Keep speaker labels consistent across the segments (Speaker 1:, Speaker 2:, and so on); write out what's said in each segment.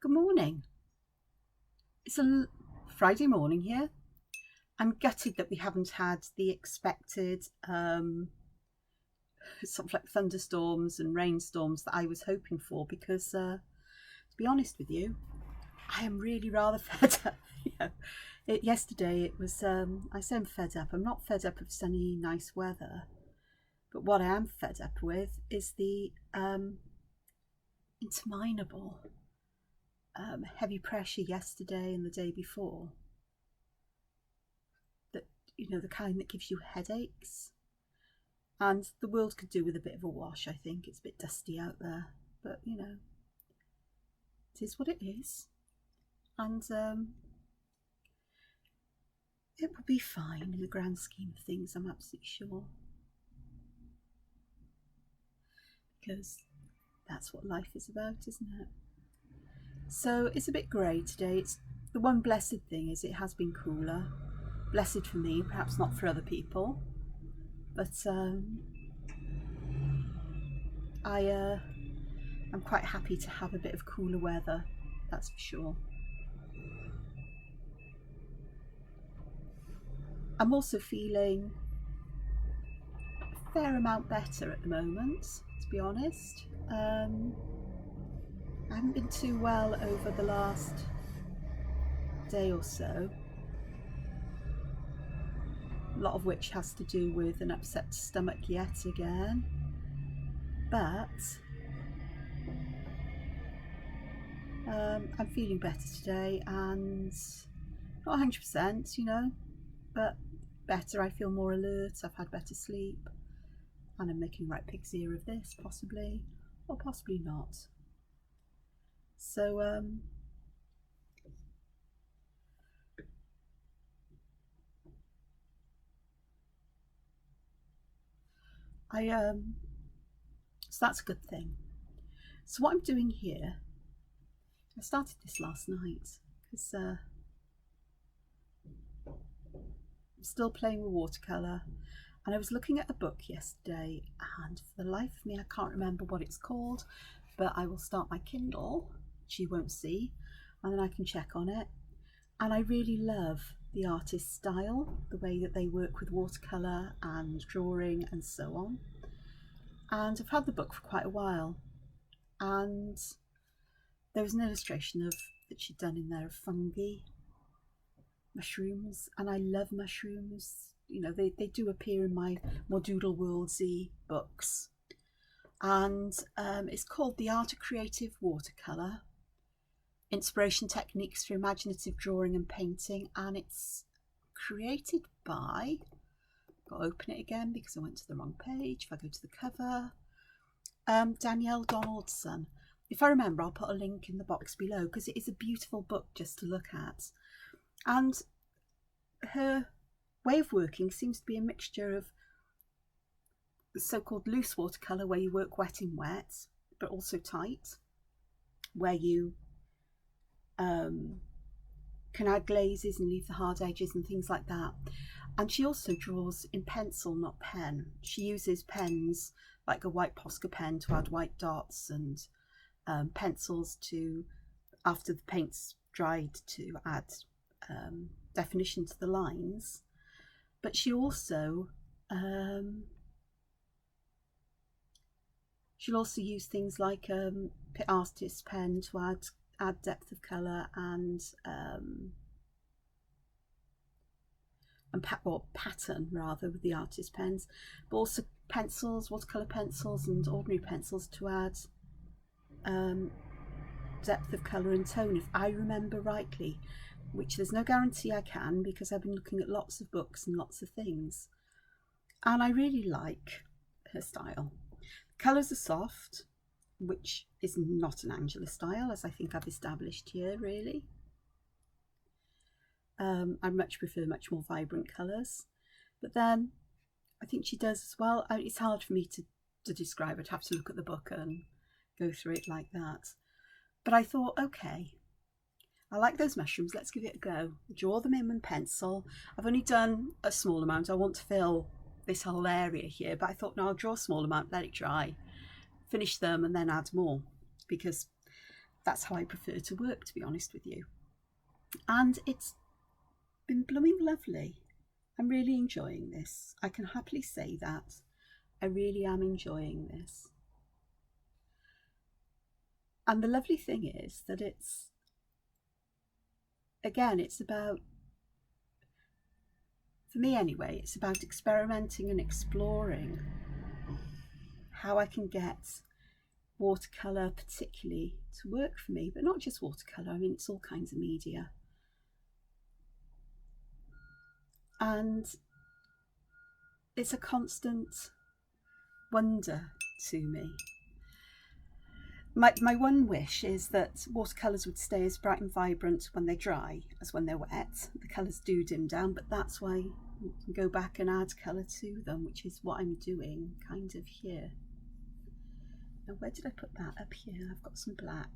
Speaker 1: Good morning. It's a Friday morning here. I'm gutted that we haven't had the expected sort of like thunderstorms and rainstorms that I was hoping for because, to be honest with you, I am really rather fed up. Yesterday it was, I say I'm fed up. I'm not fed up of sunny, nice weather, but what I am fed up with is the interminable heavy pressure yesterday and the day before. That, the kind that gives you headaches. And the world could do with a bit of a wash, I think. It's a bit dusty out there, but it is what it is. And it will be fine in the grand scheme of things, I'm absolutely sure. Because that's what life is about, isn't it? So it's a bit grey today. It's the one blessed thing is it has been cooler. Blessed for me, perhaps not for other people. But I'm quite happy to have a bit of cooler weather, that's for sure. I'm also feeling a fair amount better at the moment, to be honest. I haven't been too well over the last day or so, a lot of which has to do with an upset stomach yet again, but I'm feeling better today, and not 100%, but better. I feel more alert, I've had better sleep, and I'm making right pig's ear of this, possibly, or possibly not. So so that's a good thing. So what I'm doing here, I started this last night because I'm still playing with watercolour, and I was looking at a book yesterday, and for the life of me I can't remember what it's called, but I will start my Kindle, which you won't see, and then I can check on it. And I really love the artist's style, the way that they work with watercolour and drawing and so on. And I've had the book for quite a while, and there was an illustration that she'd done in there of fungi, mushrooms, and I love mushrooms. They do appear in my more doodle worldsy books. And it's called The Art of Creative Watercolour, Inspiration Techniques for Imaginative Drawing and Painting, and it's created by, got to open it again because I went to the wrong page. If I go to the cover, Danielle Donaldson. If I remember, I'll put a link in the box below because it is a beautiful book just to look at. And her way of working seems to be a mixture of the so-called loose watercolour, where you work wet in wet, but also tight, where you can add glazes and leave the hard edges and things like that. And she also draws in pencil, not pen. She uses pens like a white Posca pen to add white dots, and pencils to, after the paint's dried, to add definition to the lines. But she also she'll also use things like artist's pen to add depth of colour and pattern rather with the artist's pens, but also pencils, watercolour pencils and ordinary pencils to add depth of colour and tone, if I remember rightly, which there's no guarantee I can because I've been looking at lots of books and lots of things, and I really like her style. The colours are soft, which is not an Angela style, as I think I've established here, really. I much prefer much more vibrant colours, but then I think she does as well. It's hard for me to describe. I'd have to look at the book and go through it like that. But I thought, okay, I like those mushrooms, let's give it a go. Draw them in with pencil. I've only done a small amount. I want to fill this whole area here, but I thought, no, I'll draw a small amount, let it dry, finish them and then add more, because that's how I prefer to work, to be honest with you. And it's been blooming lovely. I'm really enjoying this. I can happily say that. I really am enjoying this. And the lovely thing is that it's, again, it's about, for me anyway, it's about experimenting and exploring how I can get watercolour particularly to work for me, but not just watercolour, I mean it's all kinds of media. And it's a constant wonder to me. My one wish is that watercolours would stay as bright and vibrant when they dry as when they're wet. The colours do dim down, but that's why you can go back and add colour to them, which is what I'm doing kind of here. Now where did I put that? Up here. I've got some black.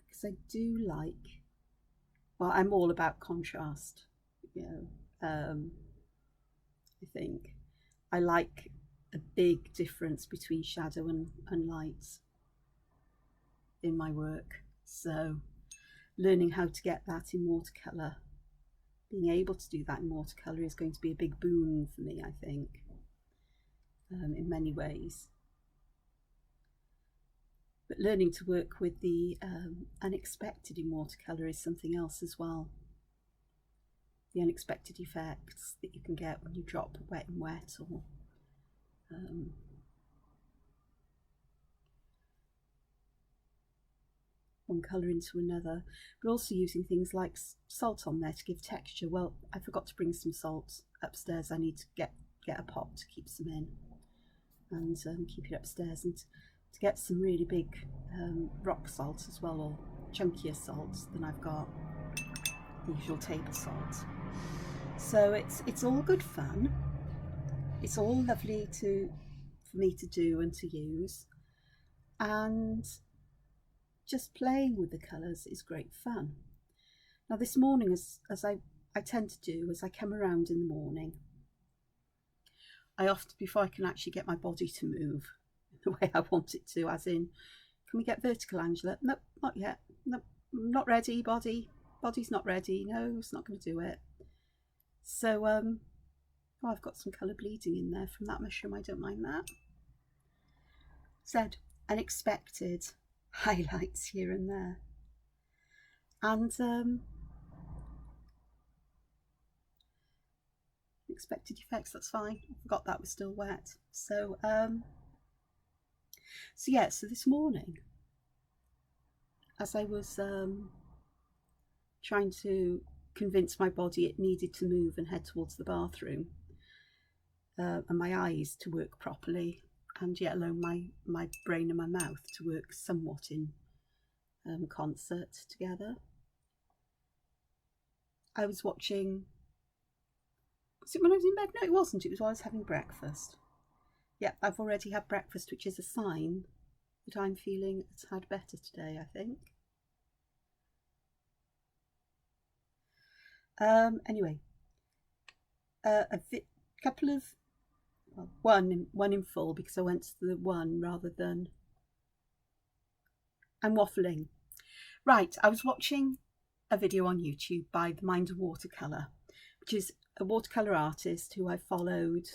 Speaker 1: Because I do like, well, I'm all about contrast, you know. I think I like a big difference between shadow and light in my work. So learning how to get that in watercolour, being able to do that in watercolour is going to be a big boon for me, I think, in many ways. But learning to work with the unexpected in watercolour is something else as well. The unexpected effects that you can get when you drop wet and wet, or one colour into another, but also using things like salt on there to give texture. Well, I forgot to bring some salt upstairs. I need to get a pot to keep some in and keep it upstairs, and to get some really big rock salt as well, or chunkier salts than I've got, the usual table salt. So it's all good fun. It's all lovely for me to do and to use, and just playing with the colours is great fun. Now this morning, as I tend to do, as I come around in the morning, I often, before I can actually get my body to move the way I want it to, as in, can we get vertical, Angela? Nope, not yet. Nope, not ready, body's not ready. No, it's not going to do it. So oh, I've got some colour bleeding in there from that mushroom. I don't mind that. Said unexpected highlights here and there, and expected effects, that's fine. I forgot that was still wet. So yeah, so this morning, as I was trying to convince my body it needed to move and head towards the bathroom, and my eyes to work properly, and yet alone my brain and my mouth to work somewhat in concert together, I was watching, was it when I was in bed? No, it wasn't. It was while I was having breakfast. Yeah, I've already had breakfast, which is a sign that I'm feeling a tad better today, I think. Anyway, couple of, well, one in full, because I went to the one rather than, I'm waffling. Right, I was watching a video on YouTube by The Mind of Watercolour, which is a watercolour artist who I followed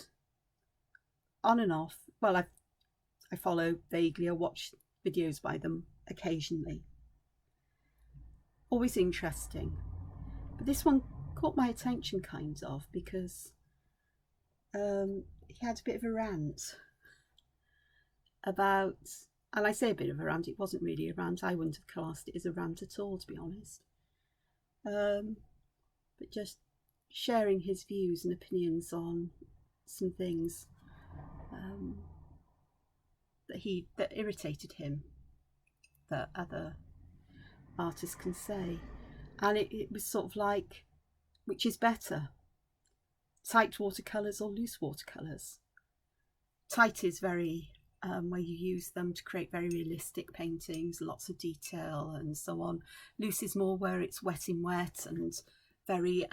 Speaker 1: on and off. Well, I follow vaguely, I watch videos by them occasionally. Always interesting. But this one caught my attention kind of, because he had a bit of a rant about, and I say a bit of a rant, it wasn't really a rant, I wouldn't have classed it as a rant at all, to be honest, but just sharing his views and opinions on some things that irritated him, that other artists can say. And it was sort of like, which is better, tight watercolours or loose watercolours? Tight is very where you use them to create very realistic paintings, lots of detail and so on. Loose is more where it's wet in wet and very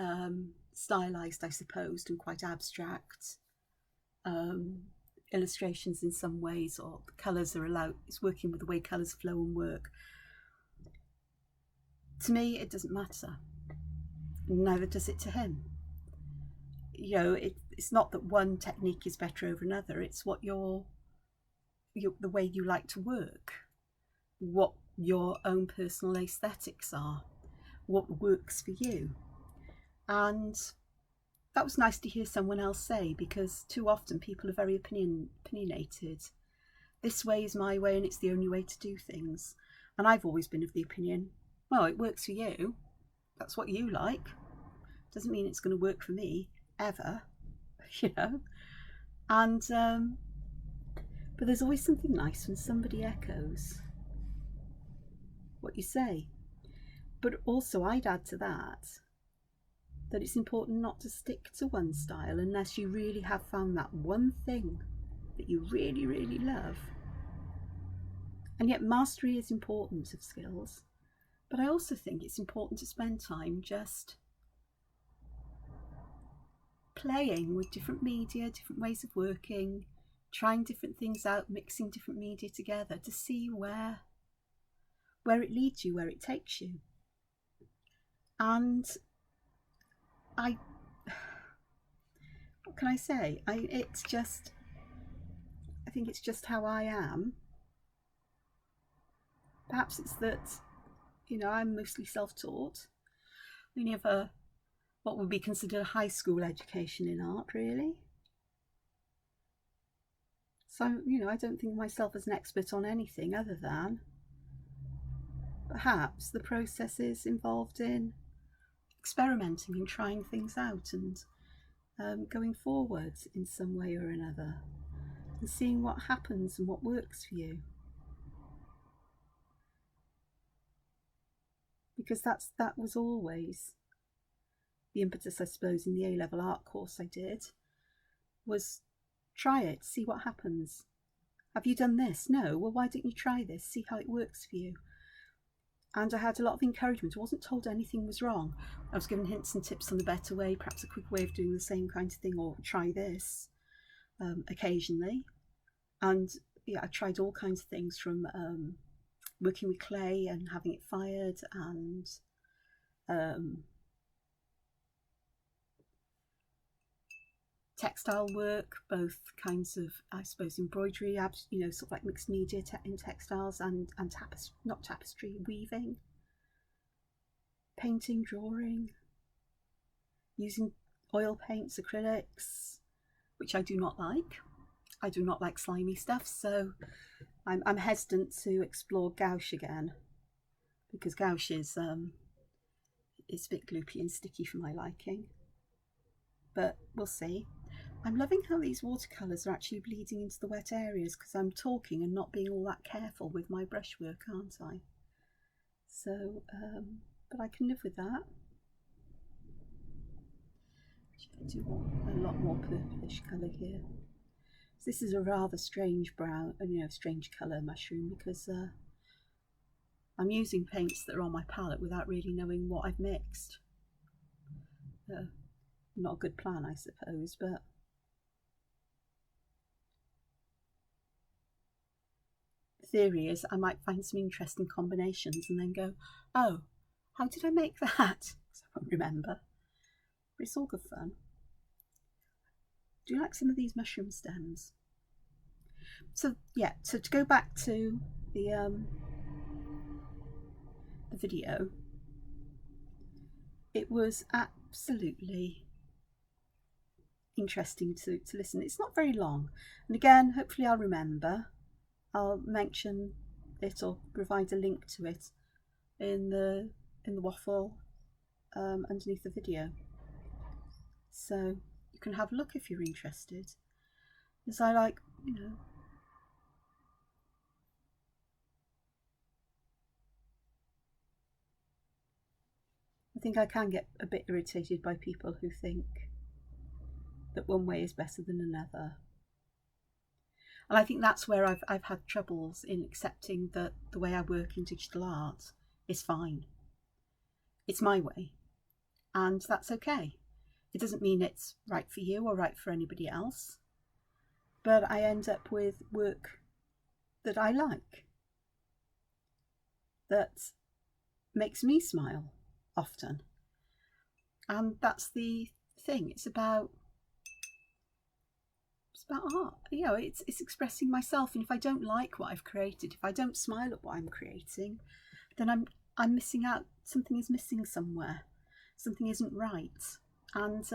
Speaker 1: stylised, I suppose, and quite abstract. illustrations in some ways, or the colours are allowed, it's working with the way colours flow and work. To me, it doesn't matter. Neither does it to him. You know, it's not that one technique is better over another. It's what the way you like to work, what your own personal aesthetics are, what works for you. And that was nice to hear someone else say, because too often people are very opinionated. This way is my way and it's the only way to do things. And I've always been of the opinion, well, it works for you. That's what you like. Doesn't mean it's going to work for me, ever, you know. And, but there's always something nice when somebody echoes what you say. But also I'd add to that it's important not to stick to one style unless you really have found that one thing that you really, really love. And yet mastery is important of skills, but I also think it's important to spend time just playing with different media, different ways of working, trying different things out, mixing different media together to see where it leads you, where it takes you. And what can I say? I think it's just how I am. Perhaps it's that, you know, I'm mostly self-taught. I only have what would be considered a high school education in art, really. So, you know, I don't think of myself as an expert on anything other than perhaps the processes involved in experimenting and trying things out and going forward in some way or another and seeing what happens and what works for you. Because that was always the impetus, I suppose, in the A-level art course I did, was try it, see what happens. Have you done this? No. Well, why don't you try this? See how it works for you. And I had a lot of encouragement. I wasn't told anything was wrong. I was given hints and tips on the better way, perhaps a quick way of doing the same kind of thing, or try this occasionally. And yeah, I tried all kinds of things, from working with clay and having it fired, and textile work, both kinds of, I suppose, embroidery, you know, sort of like mixed media in textiles, and not tapestry, weaving, painting, drawing, using oil paints, acrylics, which I do not like. I do not like slimy stuff, so I'm hesitant to explore gouache again, because gouache is a bit gloopy and sticky for my liking. But we'll see. I'm loving how these watercolours are actually bleeding into the wet areas, because I'm talking and not being all that careful with my brushwork, aren't I? So, but I can live with that. I do want a lot more purplish colour here. So this is a rather strange brown, you know, strange colour mushroom, because I'm using paints that are on my palette without really knowing what I've mixed. Not a good plan, I suppose, but the theory is I might find some interesting combinations and then go, oh, how did I make that? Because I won't remember. But it's all good fun. Do you like some of these mushroom stems? So yeah, so to go back to the video, it was absolutely interesting to listen. It's not very long, and again, hopefully I'll remember. I'll mention it or provide a link to it in the waffle underneath the video, so you can have a look if you're interested. Because I like, you know, I think I can get a bit irritated by people who think that one way is better than another. And I think that's where I've had troubles in accepting that the way I work in digital art is fine. It's my way, and that's okay. It doesn't mean it's right for you or right for anybody else. but I end up with work that I like, that makes me smile often. And that's the thing. It's about art. You know, it's expressing myself. And if I don't like what I've created, if I don't smile at what I'm creating, then I'm missing out. Something is missing somewhere. Something isn't right. And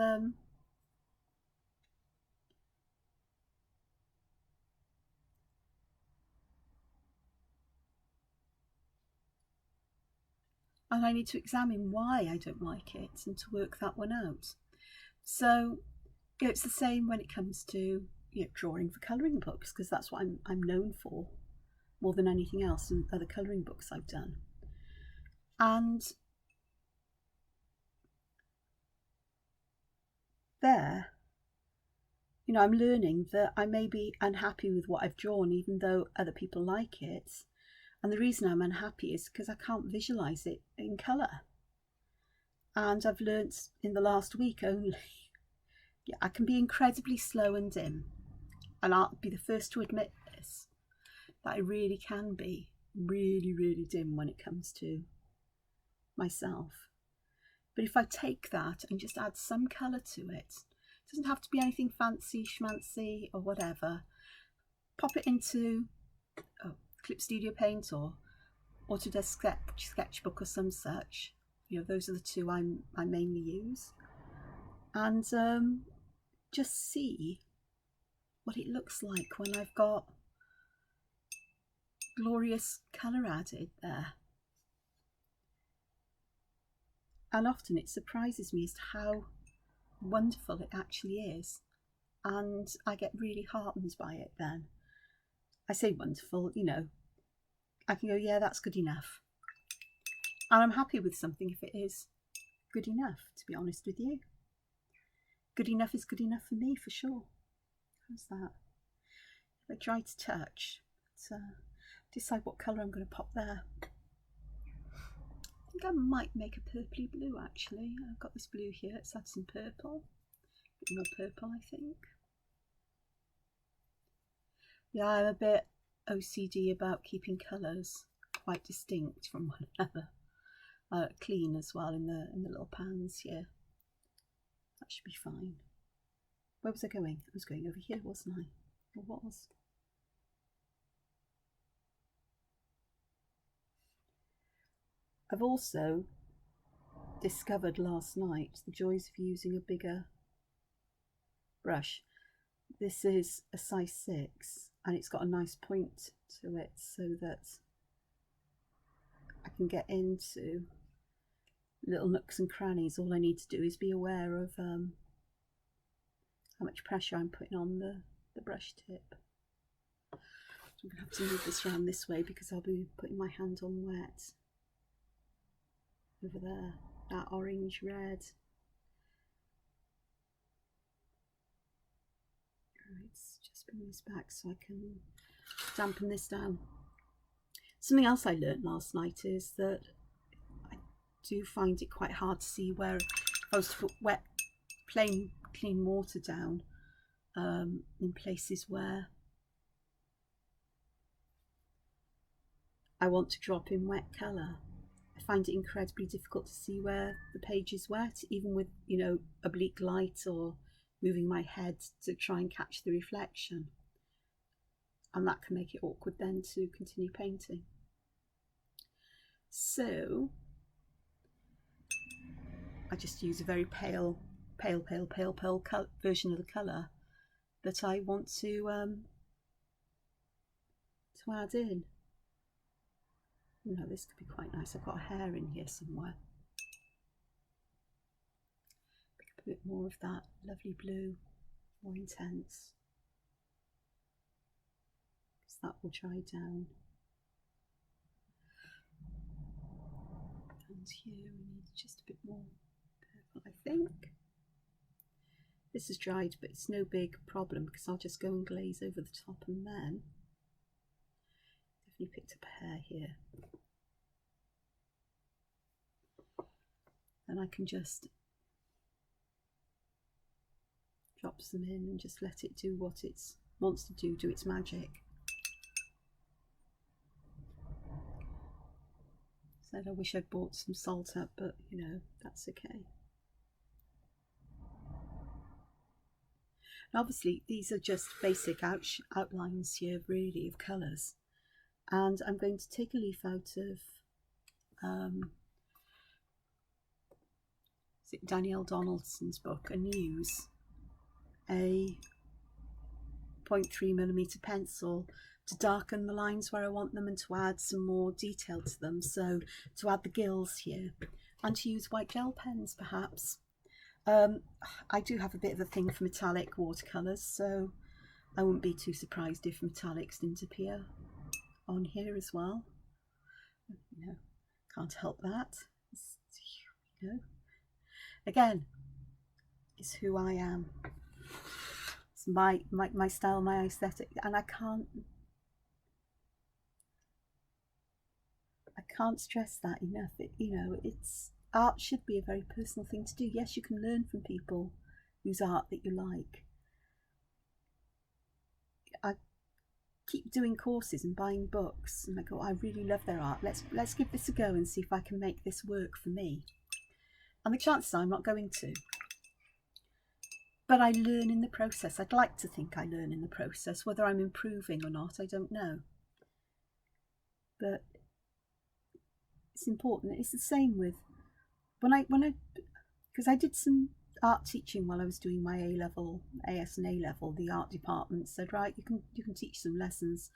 Speaker 1: I need to examine why I don't like it and to work that one out. So you know, it's the same when it comes to, you know, drawing for colouring books, because that's what I'm known for more than anything else in other colouring books I've done. And there, you know, I'm learning that I may be unhappy with what I've drawn even though other people like it. And the reason I'm unhappy is because I can't visualise it in colour. And I've learnt in the last week only, yeah, I can be incredibly slow and dim. And I'll be the first to admit this, that I really can be really, really dim when it comes to myself. But if I take that and just add some colour to it, it doesn't have to be anything fancy schmancy or whatever, pop it into Clip Studio Paint or Autodesk Sketchbook or some such. You know, those are the two I mainly use. And just see what it looks like when I've got glorious colour added there. And often it surprises me as to how wonderful it actually is. And I get really heartened by it then. I say wonderful, you know, I can go, yeah, that's good enough. And I'm happy with something if it is good enough, to be honest with you. Good enough is good enough for me, for sure. How's that? If I try to touch, decide what colour I'm going to pop there. I think I might make a purpley blue actually. I've got this blue here, let's add some purple. A bit more purple, I think. Yeah, I'm a bit OCD about keeping colours quite distinct from one another. Clean as well in the little pans here. That should be fine. Where was I going? I was going over here, wasn't I? Or was? I've also discovered last night the joys of using a bigger brush. This is a size 6 and it's got a nice point to it so that I can get into little nooks and crannies. All I need to do is be aware of how much pressure I'm putting on the brush tip. So I'm going to have to move this around this way because I'll be putting my hand on wet. Over there, that orange red. Right, just bring this back so I can dampen this down. Something else I learned last night is that I do find it quite hard to see where, if I was to put wet, plain, clean water down in places where I want to drop in wet colour. I find it incredibly difficult to see where the page is wet, even with, you know, oblique light or moving my head to try and catch the reflection. And that can make it awkward then to continue painting. So I just use a very pale version of the colour that I want to add in. You know, this could be quite nice. I've got a hair in here somewhere. Pick up a bit more of that lovely blue, more intense, because that will dry down. And here we need just a bit more purple, I think. This is dried, but it's no big problem because I'll just go and glaze over the top, and then definitely picked up a hair here. Then I can just drop some in and just let it do what it's wants to do its magic. Said I wish I'd bought some salt up, but you know, that's okay. And obviously these are just basic outlines here really of colours, and I'm going to take a leaf out of Danielle Donaldson's book and use a 0.3mm pencil to darken the lines where I want them and to add some more detail to them, so to add the gills here, and to use white gel pens perhaps. I do have a bit of a thing for metallic watercolours, so I wouldn't be too surprised if metallics didn't appear on here as well. You know, can't help that. You know, again, it's who I am. It's my style, my aesthetic, and I can't stress that enough. You know, art should be a very personal thing to do. Yes, you can learn from people whose art that you like. I keep doing courses and buying books, and I go, I really love their art. Let's give this a go and see if I can make this work for me. And the chances are I'm not going to. But I learn in the process. I'd like to think I learn in the process. Whether I'm improving or not, I don't know. But it's important. It's the same with because I did some art teaching while I was doing my A-level, AS and A-level. The art department said, right, you can teach some lessons.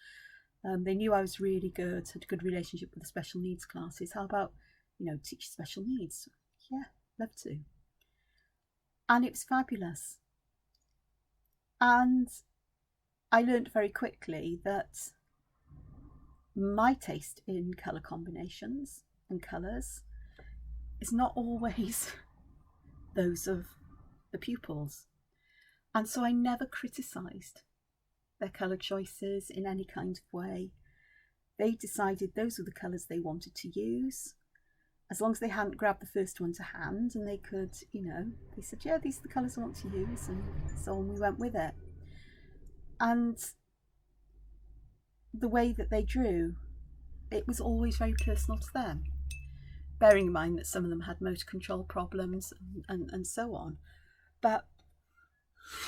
Speaker 1: They knew I was really good, had a good relationship with the special needs classes. How about, you know, teach special needs? Yeah, love to. And it was fabulous. And I learned very quickly that my taste in colour combinations and colours is not always those of the pupils. And so I never criticised their colour choices in any kind of way. They decided those were the colours they wanted to use. As long as they hadn't grabbed the first one to hand and they could, you know, they said, yeah, these are the colours I want to use, and so on, we went with it. And the way that they drew, it was always very personal to them, bearing in mind that some of them had motor control problems and so on, but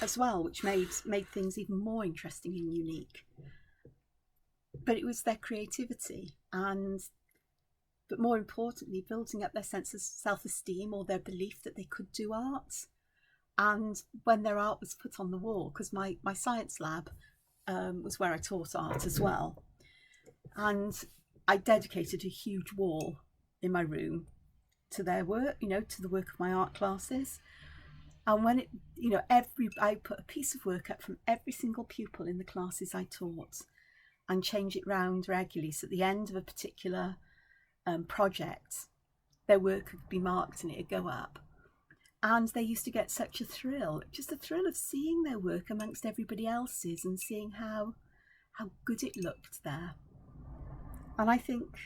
Speaker 1: as well, which made things even more interesting and unique. But it was their creativity, but more importantly, building up their sense of self-esteem or their belief that they could do art. And when their art was put on the wall, because my science lab was where I taught art as well, and I dedicated a huge wall in my room to their work, you know, to the work of my art classes. And when I put a piece of work up from every single pupil in the classes I taught and change it round regularly, so at the end of a particular project, their work could be marked and it'd go up. And they used to get such a thrill, just a thrill of seeing their work amongst everybody else's and seeing how good it looked there. And I think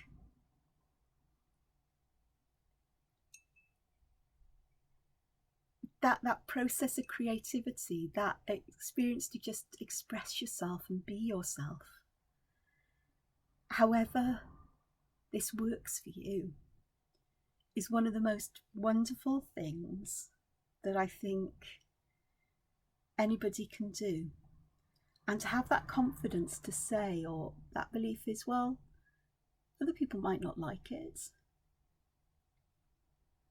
Speaker 1: that process of creativity, that experience to just express yourself and be yourself, however this works for you, is one of the most wonderful things that I think anybody can do. And to have that confidence to say, or that belief is, well, other people might not like it,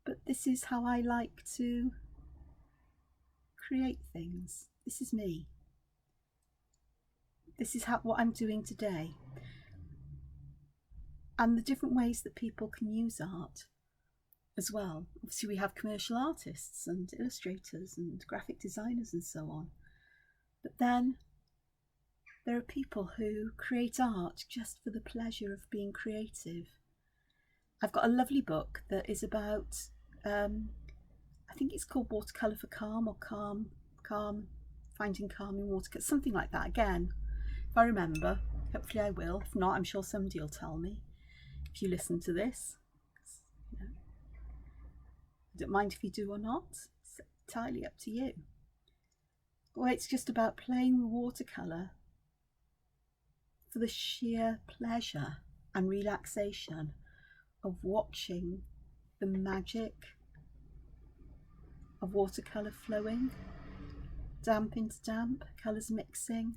Speaker 1: but this is how I like to create things. This is me. This is what I'm doing today. And the different ways that people can use art as well. Obviously we have commercial artists and illustrators and graphic designers and so on. But then there are people who create art just for the pleasure of being creative. I've got a lovely book that is about, I think it's called Watercolour for Calm, or Finding Calm in Watercolour, something like that. Again, if I remember, hopefully I will. If not, I'm sure somebody will tell me if you listen to this. You know, I don't mind if you do or not. It's entirely up to you. Well, it's just about playing with watercolour for the sheer pleasure and relaxation of watching the magic of watercolour flowing, damp into damp, colours mixing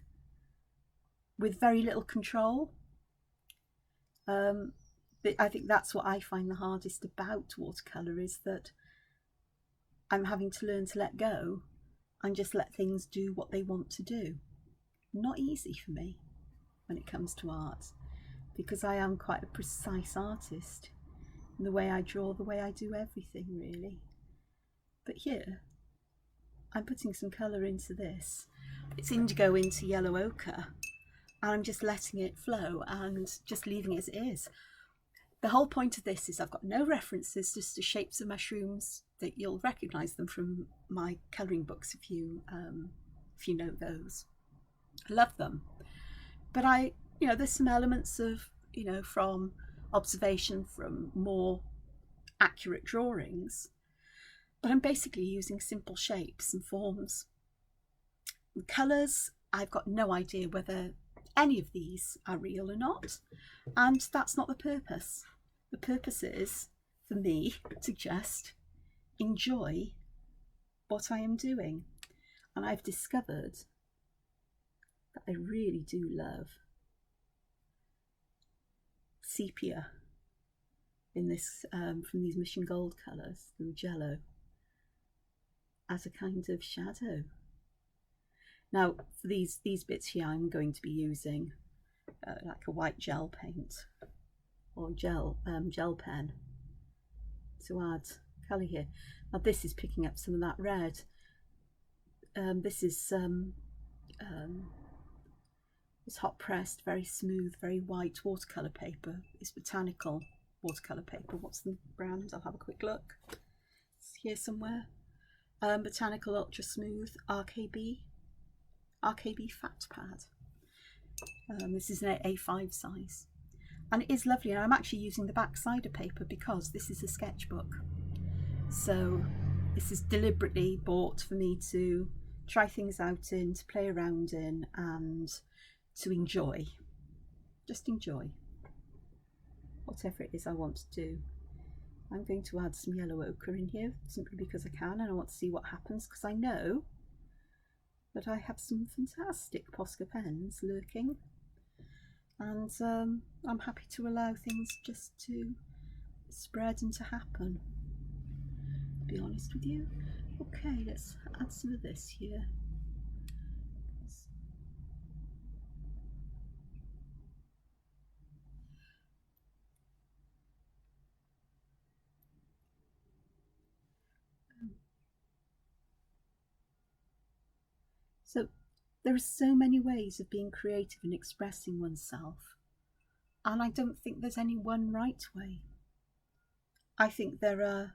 Speaker 1: with very little control. I think that's what I find the hardest about watercolour, is that I'm having to learn to let go and just let things do what they want to do. Not easy for me when it comes to art, because I am quite a precise artist in the way I draw, the way I do everything really. But here I'm putting some colour into this. It's indigo into yellow ochre, and I'm just letting it flow and just leaving it as it is. The whole point of this is I've got no references, just to shapes of mushrooms that you'll recognise them from my colouring books if you know those. I love them, but there's some elements of, from observation from more accurate drawings, but I'm basically using simple shapes and forms. The colours, I've got no idea whether any of these are real or not, and that's not the purpose. The purpose is for me to just enjoy what I am doing, and I've discovered that I really do love sepia in this from these mission gold colours, the Mugello, as a kind of shadow. Now for these bits here, I'm going to be using like a white gel paint or gel pen to add colour here. Now this is picking up some of that red. This is it's hot pressed, very smooth, very white watercolour paper. It's botanical watercolour paper. What's the brand? I'll have a quick look. It's here somewhere. Botanical Ultra Smooth RKB Fat Pad. This is an A5 size, and it is lovely. And I'm actually using the back side of paper because this is a sketchbook, so this is deliberately bought for me to try things out in, to play around in, and to enjoy, just enjoy whatever it is I want to do. I'm going to add some yellow ochre in here simply because I can, and I want to see what happens, because I know that I have some fantastic Posca pens lurking, and I'm happy to allow things just to spread and to happen, to be honest with you. Okay, let's add some of this here. So there are so many ways of being creative and expressing oneself, and I don't think there's any one right way. I think there are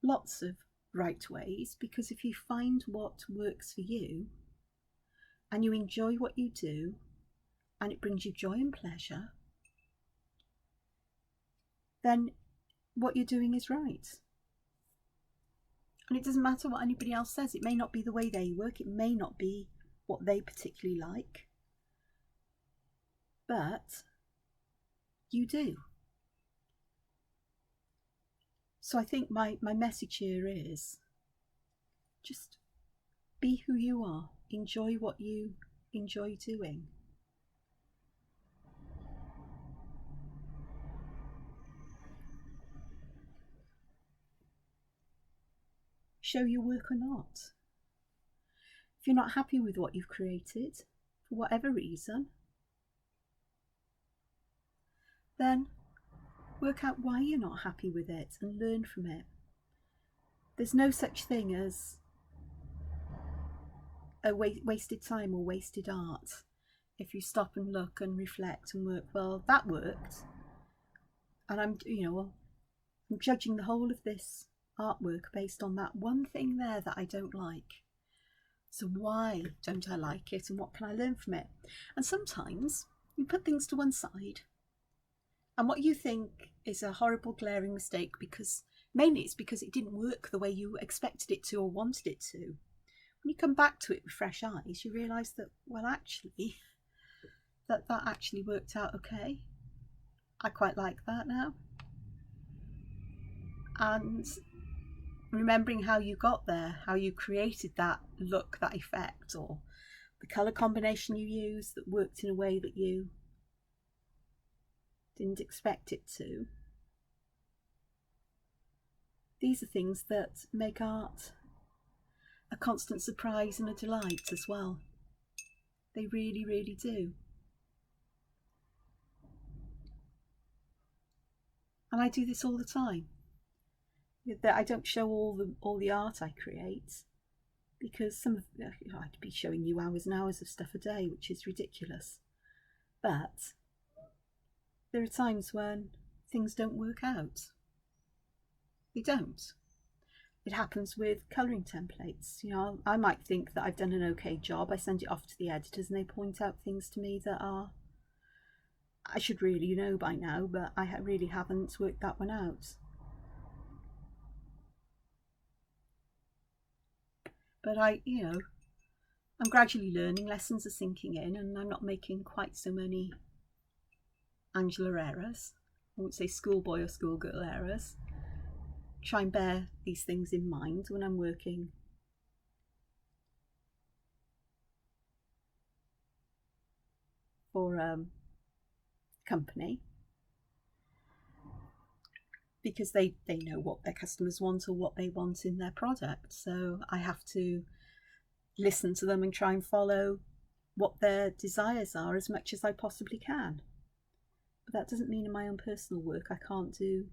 Speaker 1: lots of right ways, because if you find what works for you and you enjoy what you do and it brings you joy and pleasure, then what you're doing is right. And it doesn't matter what anybody else says. It may not be the way they work, it may not be what they particularly like, but you do. So I think my message here is just be who you are, enjoy what you enjoy doing. Show your work or not. If you're not happy with what you've created, for whatever reason, then work out why you're not happy with it and learn from it. There's no such thing as a wasted time or wasted art if you stop and look and reflect and work, well, that worked, and I'm judging the whole of this artwork based on that one thing there that I don't like. So why don't I like it, and what can I learn from it? And sometimes you put things to one side, and what you think is a horrible glaring mistake, because mainly it's because it didn't work the way you expected it to or wanted it to, when you come back to it with fresh eyes, you realise that, well, actually, that actually worked out okay. I quite like that now. And remembering how you got there, how you created that look, that effect, or the colour combination you used that worked in a way that you didn't expect it to. These are things that make art a constant surprise and a delight as well. They really, really do. And I do this all the time. I don't show all the art I create, because some of I'd be showing you hours and hours of stuff a day, which is ridiculous. But there are times when things don't work out. They don't. It happens with colouring templates. You know, I might think that I've done an okay job. I send it off to the editors and they point out things to me that I should really know by now, but I really haven't worked that one out. But I'm gradually learning, lessons are sinking in, and I'm not making quite so many Angela errors. I won't say schoolboy or schoolgirl errors. Try and bear these things in mind when I'm working for a company, because they know what their customers want or what they want in their product. So I have to listen to them and try and follow what their desires are as much as I possibly can. But that doesn't mean in my own personal work I can't do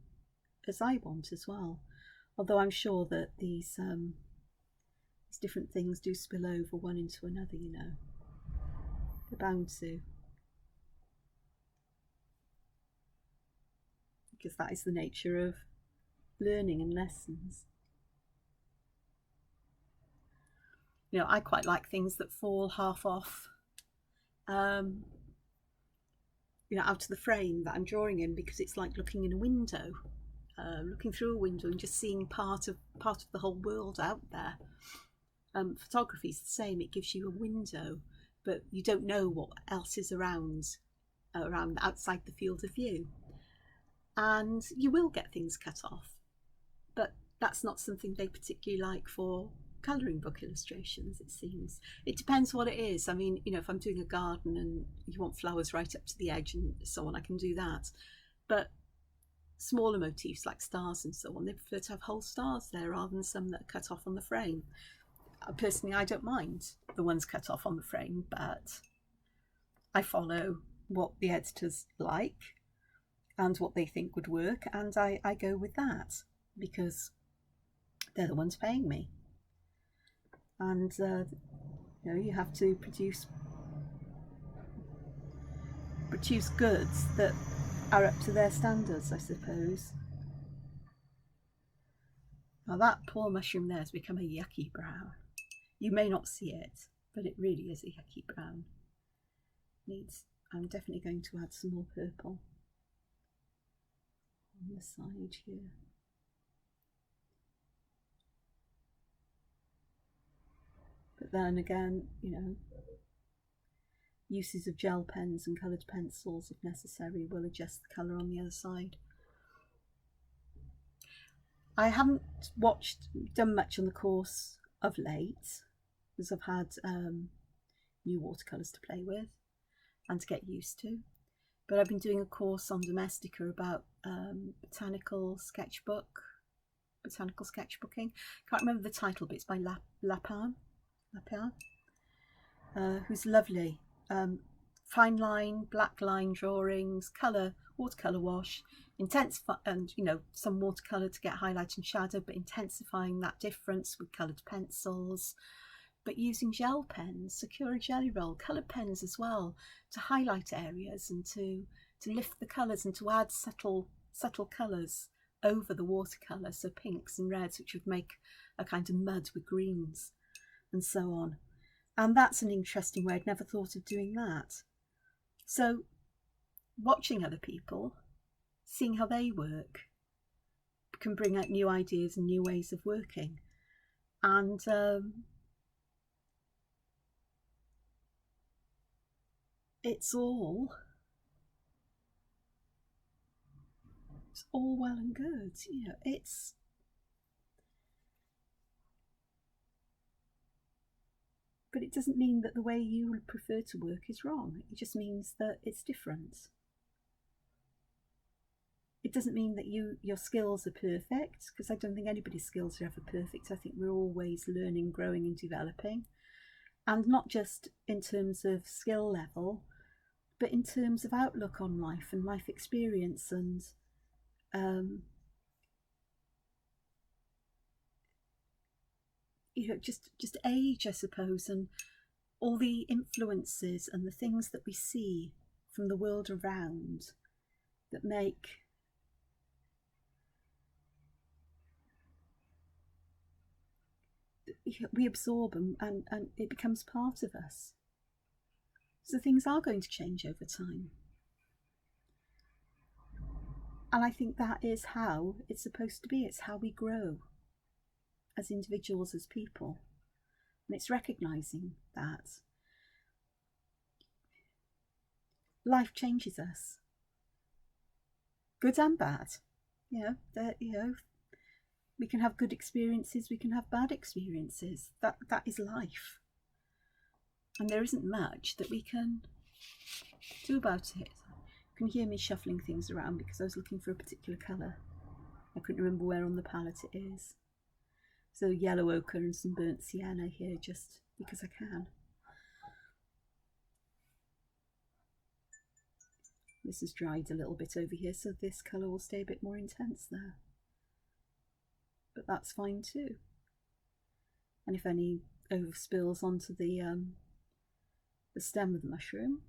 Speaker 1: as I want as well. Although I'm sure that these different things do spill over one into another, you know. They're bound to. Because that is the nature of learning and lessons. You know, I quite like things that fall half off, out of the frame that I'm drawing in, because it's like looking in a window, looking through a window and just seeing part of the whole world out there. Photography is the same. It gives you a window, but you don't know what else is around outside the field of view. And you will get things cut off, but that's not something they particularly like for colouring book illustrations, it seems. It depends what it is. I mean, you know, if I'm doing a garden and you want flowers right up to the edge and so on, I can do that. But smaller motifs like stars and so on, they prefer to have whole stars there rather than some that are cut off on the frame. Personally, I don't mind the ones cut off on the frame, but I follow what the editors like and what they think would work, and I go with that because they're the ones paying me. And you have to produce goods that are up to their standards, I suppose. Now that poor mushroom there has become a yucky brown. You may not see it, but it really is a yucky brown. I'm definitely going to add some more purple on the side here. But then again, you know, uses of gel pens and coloured pencils, if necessary, will adjust the colour on the other side. I haven't done much on the course of late, because I've had new watercolours to play with and to get used to. But I've been doing a course on Domestica about botanical sketchbooking. Can't remember the title, but it's by Lapin, who's lovely. Fine line, black line drawings, watercolour wash, and some watercolour to get highlight and shadow, but intensifying that difference with coloured pencils, but using gel pens, Sakura Jelly Roll, coloured pens as well, to highlight areas and to lift the colours and to add subtle colours over the watercolour, so pinks and reds, which would make a kind of mud with greens and so on. And that's an interesting way. I'd never thought of doing that. So watching other people, seeing how they work, can bring out new ideas and new ways of working. And it's all well and good, you know. But it doesn't mean that the way you would prefer to work is wrong. It just means that it's different. It doesn't mean that your skills are perfect, because I don't think anybody's skills are ever perfect. I think we're always learning, growing and developing, and not just in terms of skill level, but in terms of outlook on life and life experience, and you know, just age, I suppose, and all the influences and the things that we see from the world around that make we absorb them, and it becomes part of us. So things are going to change over time. And I think that is how it's supposed to be. It's how we grow as individuals, as people. And it's recognizing that life changes us, good and bad. We can have good experiences, we can have bad experiences. That is life. And there isn't much that we can do about it. You can hear me shuffling things around because I was looking for a particular colour. I couldn't remember where on the palette it is. So yellow ochre and some burnt sienna here, just because I can. This has dried a little bit over here, so this colour will stay a bit more intense there. But that's fine too. And if any overspills onto the stem of the mushroom,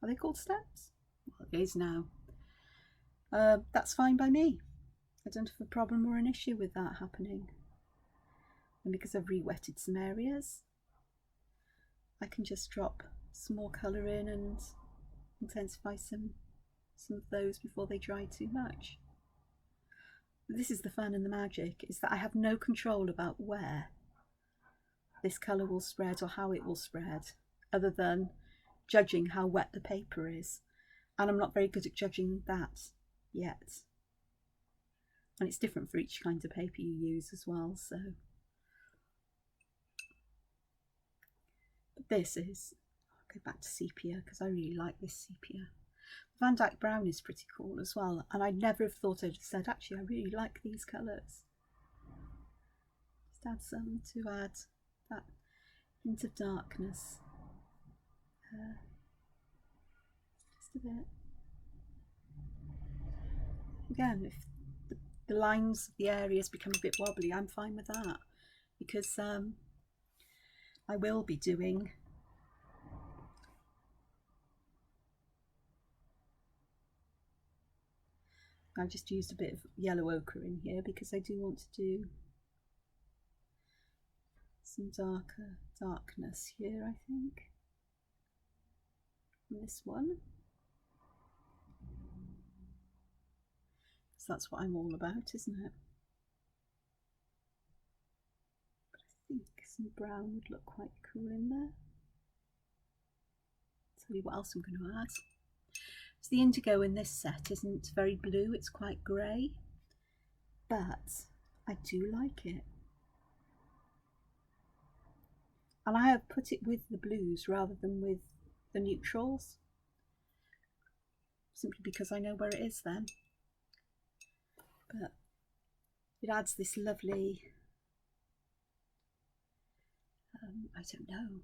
Speaker 1: are they called stems? Well, it is now. That's fine by me. I don't have a problem or an issue with that happening. And because I've re-wetted some areas, I can just drop some more colour in and intensify some of those before they dry too much. This is the fun and the magic, is that I have no control about where this colour will spread or how it will spread, other than judging how wet the paper is. And I'm not very good at judging that yet. And it's different for each kind of paper you use as well, so. But this is, I'll go back to sepia because I really like this sepia. Van Dyke Brown is pretty cool as well, and I'd never have thought I'd have said, actually, I really like these colours. Just add some to add that hint of darkness. Just a bit. Again, if the lines of the areas become a bit wobbly, I'm fine with that, because I will be doing I just used a bit of yellow ochre in here because I do want to do some darkness here, I think, on this one. So that's what I'm all about, isn't it? But I think some brown would look quite cool in there. Tell you what else I'm going to add. So the indigo in this set isn't very blue, it's quite grey, but I do like it. And I have put it with the blues rather than with the neutrals, simply because I know where it is then. But it adds this lovely, I don't know,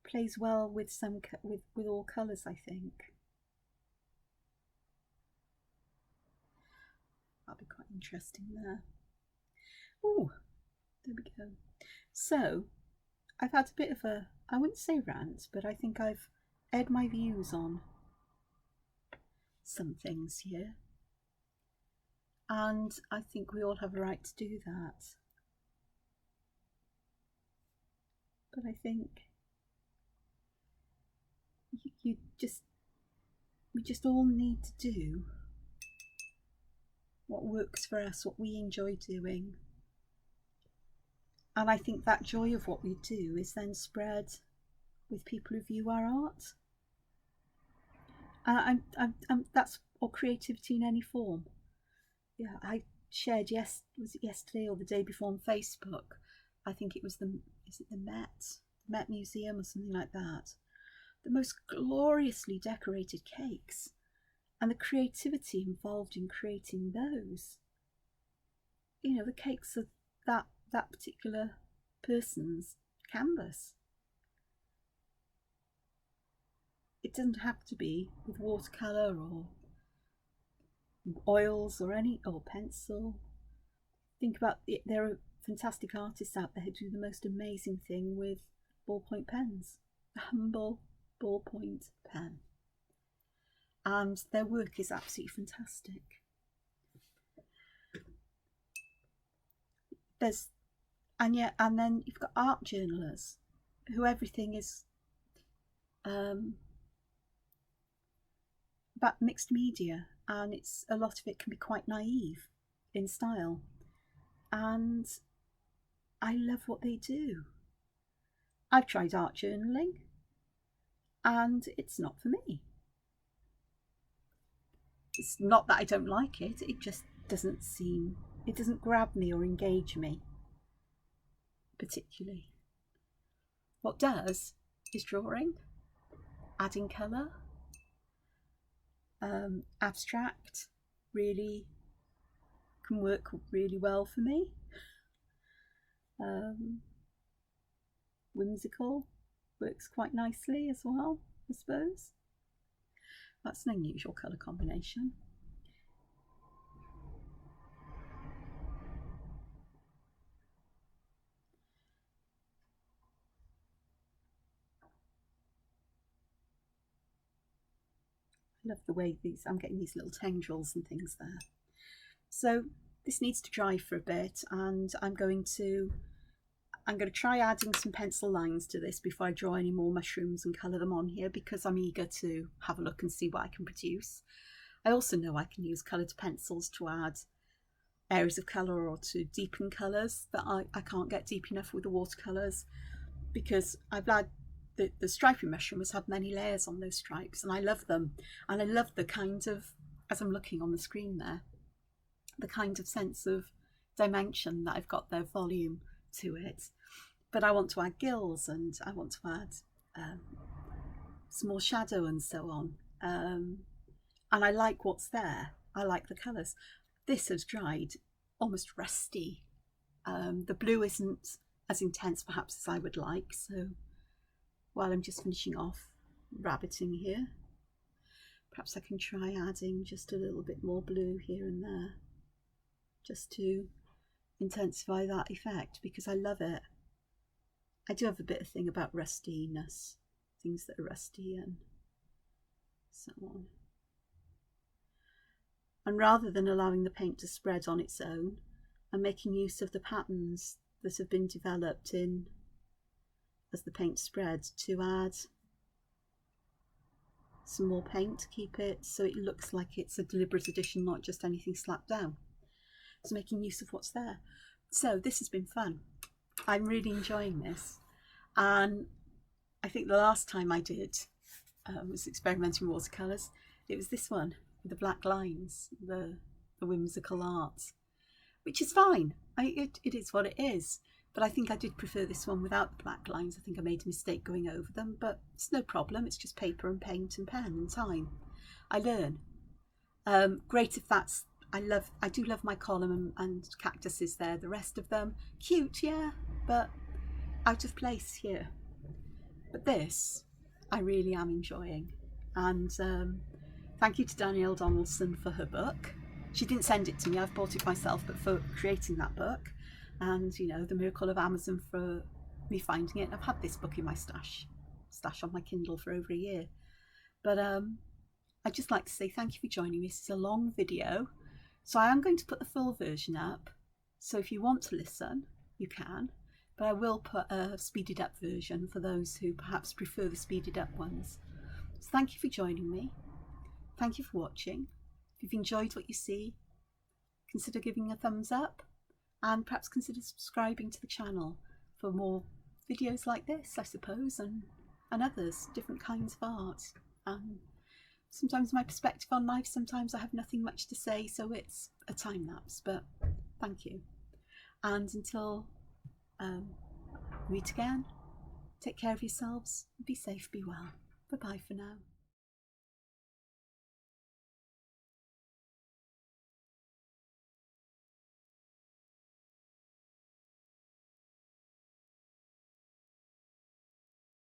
Speaker 1: plays well with some with all colours, I think. That'll be quite interesting there. Oh, there we go. So I've had a bit of a, I wouldn't say rant, but I think I've aired my views on some things here. And I think we all have a right to do that. But I think we just all need to do what works for us, what we enjoy doing. And I think that joy of what we do is then spread with people who view our art. That's, or creativity in any form. Yeah, I shared, was it yesterday or the day before on Facebook? I think it was is it the Met Museum or something like that? The most gloriously decorated cakes, and the creativity involved in creating those. You know, the cakes are that particular person's canvas. It doesn't have to be with watercolour or oils or pencil. Think about it. There are fantastic artists out there who do the most amazing thing with ballpoint pens. A humble ballpoint pen. And their work is absolutely fantastic. And then you've got art journalists who everything is about mixed media, and a lot of it can be quite naive in style, and I love what they do. I've tried art journaling and it's not for me. It's not that I don't like it, it just doesn't grab me or engage me particularly. What does is drawing, adding colour, abstract really can work really well for me. Whimsical works quite nicely as well, I suppose. That's an unusual colour combination. I love the way I'm getting these little tendrils and things there. So this needs to dry for a bit, and I'm going to try adding some pencil lines to this before I draw any more mushrooms and colour them on here, because I'm eager to have a look and see what I can produce. I also know I can use coloured pencils to add areas of colour or to deepen colours that I can't get deep enough with the watercolours, because I've had the striping mushroom has had many layers on those stripes, and I love them, and I love the kind of, as I'm looking on the screen there, the kind of sense of dimension that I've got there, volume to it. But I want to add gills, and I want to add some more shadow and so on, and I like what's there. I like the colours. This has dried almost rusty. The blue isn't as intense perhaps as I would like, so while I'm just finishing off rabbiting here, perhaps I can try adding just a little bit more blue here and there, just to intensify that effect, because I love it. I do have a bit of thing about rustiness, things that are rusty and so on. And rather than allowing the paint to spread on its own, I'm making use of the patterns that have been developed as the paint spreads, to add some more paint to keep it so it looks like it's a deliberate addition, not just anything slapped down. So making use of what's there. So this has been fun. I'm really enjoying this, and I think the last time I did was experimenting with watercolours. It was this one with the black lines, the whimsical art, which is fine. It is what it is. But I think I did prefer this one without the black lines. I think I made a mistake going over them, but it's no problem. It's just paper and paint and pen and time. I learn. Great if that's, I do love my column and cactuses there. The rest of them, cute, yeah, but out of place here. But this, I really am enjoying. And thank you to Danielle Donaldson for her book. She didn't send it to me, I've bought it myself, but for creating that book. And, you know, the miracle of Amazon for me finding it. I've had this book in my stash on my Kindle for over a year. But I'd just like to say thank you for joining me. This is a long video, so I am going to put the full version up. So if you want to listen, you can. But I will put a speeded up version for those who perhaps prefer the speeded up ones. So thank you for joining me. Thank you for watching. If you've enjoyed what you see, consider giving a thumbs up, and perhaps consider subscribing to the channel for more videos like this, I suppose, and and others, different kinds of art. Sometimes my perspective on life, sometimes I have nothing much to say, so it's a time lapse, but thank you. And until we meet again, take care of yourselves, be safe, be well. Bye bye for now.